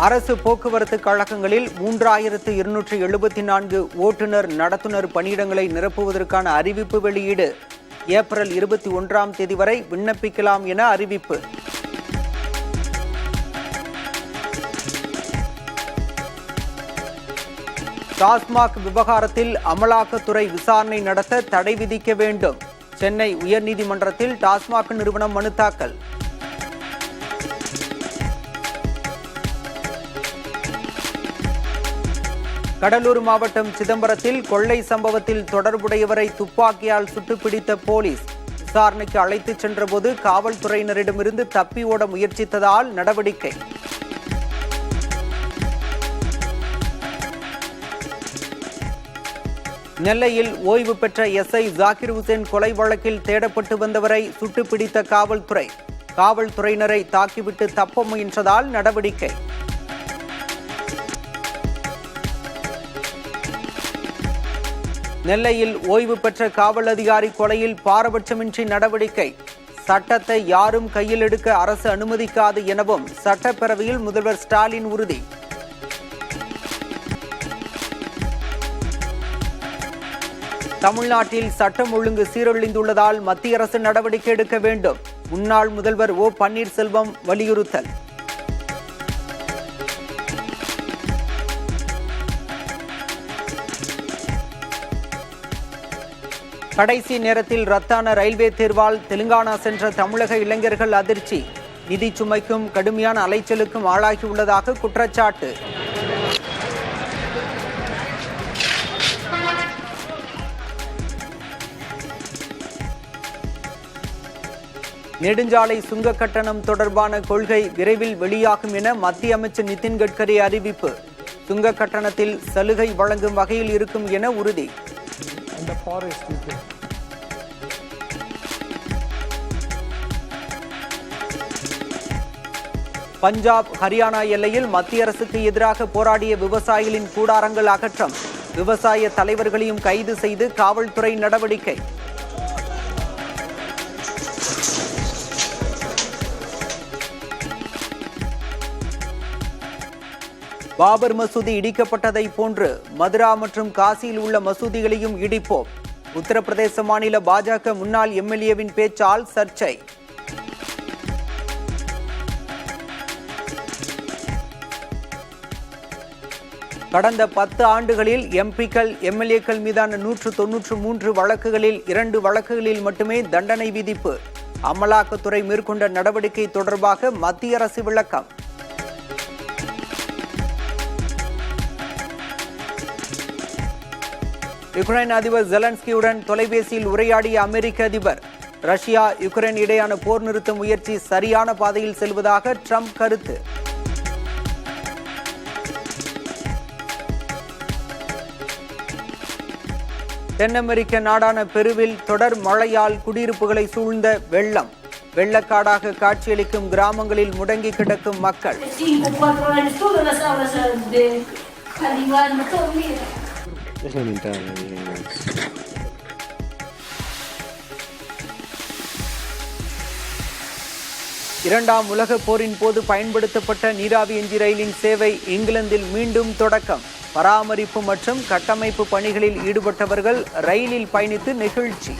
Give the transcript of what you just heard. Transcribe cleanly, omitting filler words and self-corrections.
அரசு போக்குவரத்து கழகங்களில் 3274 ஓட்டுநர் நடத்துனர் பணியிடங்களை நிரப்புவதற்கான அறிவிப்பு வெளியீடு. ஏப்ரல் 21ஆம் தேதி வரை விண்ணப்பிக்கலாம் என அறிவிப்பு. டாஸ்மாக் விவகாரத்தில் அமலாக்கத்துறை விசாரணை நடத்த தடை விதிக்க வேண்டும். சென்னை உயர்நீதிமன்றத்தில் டாஸ்மாக் நிறுவனம் மனு தாக்கல். கடலூர் மாவட்டம் சிதம்பரத்தில் கொள்ளை சம்பவத்தில் தொடர்புடையவரை துப்பாக்கியால் சுட்டுப்பிடித்த போலீஸ். விசாரணைக்கு அழைத்துச் சென்றபோது காவல்துறையினரிடமிருந்து தப்பி ஓட முயற்சித்ததால் நடவடிக்கை. நெல்லையில் ஓய்வு பெற்ற எஸ்ஐ ஜாகிர் ஹுசேன் கொலை வழக்கில் தேடப்பட்டு வந்தவரை சுட்டுப்பிடித்த காவல்துறை. காவல்துறையினரை தாக்கிவிட்டு தப்ப முயன்றதால் நடவடிக்கை. நெல்லையில் ஓய்வு பெற்ற காவல் அதிகாரி கொலையில் பாரபட்சமின்றி நடவடிக்கை. சட்டத்தை யாரும் கையில் எடுக்க அரசு அனுமதிக்காது எனவும் சட்டப்பேரவையில் முதல்வர் ஸ்டாலின் உறுதி. தமிழ்நாட்டில் சட்டம் ஒழுங்கு சீரழிந்துள்ளதால் மத்திய அரசு நடவடிக்கை எடுக்க வேண்டும். முன்னாள் முதல்வர் ஓ பன்னீர்செல்வம் வலியுறுத்தல். கடைசி நேரத்தில் ரத்தான ரயில்வே தேர்வால் தெலுங்கானா சென்ற தமிழக இளைஞர்கள் அதிர்ச்சி. நிதி சுமைக்கும் கடுமையான அலைச்சலுக்கும் ஆளாகியுள்ளதாக குற்றச்சாட்டு. நெடுஞ்சாலை சுங்க கட்டணம் தொடர்பான கொள்கை விரைவில் வெளியாகும் என மத்திய அமைச்சர் நிதின் கட்கரி அறிவிப்பு. சுங்க கட்டணத்தில் சலுகை வழங்கும் வகையில் இருக்கும் என உறுதி. பஞ்சாப் ஹரியானா எல்லையில் மத்திய அரசுக்கு எதிராக போராடிய விவசாயிகளின் கூடாரங்கள் அகற்றம். விவசாய தலைவர்களையும் கைது செய்து காவல்துறை நடவடிக்கை. பாபர் மசூதி இடிக்கப்பட்டதை போன்று மதுரா மற்றும் காசியில் உள்ள மசூதிகளையும் இடிப்போம். உத்தரப்பிரதேச மாநில பாஜக முன்னாள் எம்எல்ஏவின் பேச்சால் சர்ச்சை. கடந்த 10 ஆண்டுகளில் எம்பிக்கள் எம்எல்ஏக்கள் மீதான 193 வழக்குகளில் 2 வழக்குகளில் மட்டுமே தண்டனை விதிப்பு. அமலாக்கத்துறை மேற்கொண்ட நடவடிக்கை தொடர்பாக மத்திய அரசு விளக்கம். யுக்ரைன் அதிபர் ஜெலன்ஸ்கியுடன் தொலைபேசியில் உரையாடிய அமெரிக்க அதிபர். ரஷ்யா யுக்ரைன் இடையான போர் நிறுத்த முயற்சி சரியான பாதையில் செல்வதாக ட்ரம்ப் கருத்து. தென் அமெரிக்க நாடான பெருவில் தொடர் மழையால் குடியிருப்புகளை சூழ்ந்த வெள்ளம். வெள்ளக்காடாக காட்சியளிக்கும் கிராமங்களில் முடங்கி கிடக்கும் மக்கள். இரண்டாம் உலகப் போரின் போது பயன்படுத்தப்பட்ட நீராவி எஞ்சி ரயிலின் சேவை இங்கிலாந்தில் மீண்டும் தொடக்கம். பராமரிப்பு மற்றும் கட்டமைப்பு பணிகளில் ஈடுபட்டவர்கள் ரயிலில் பயணித்து நெகிழ்ச்சி.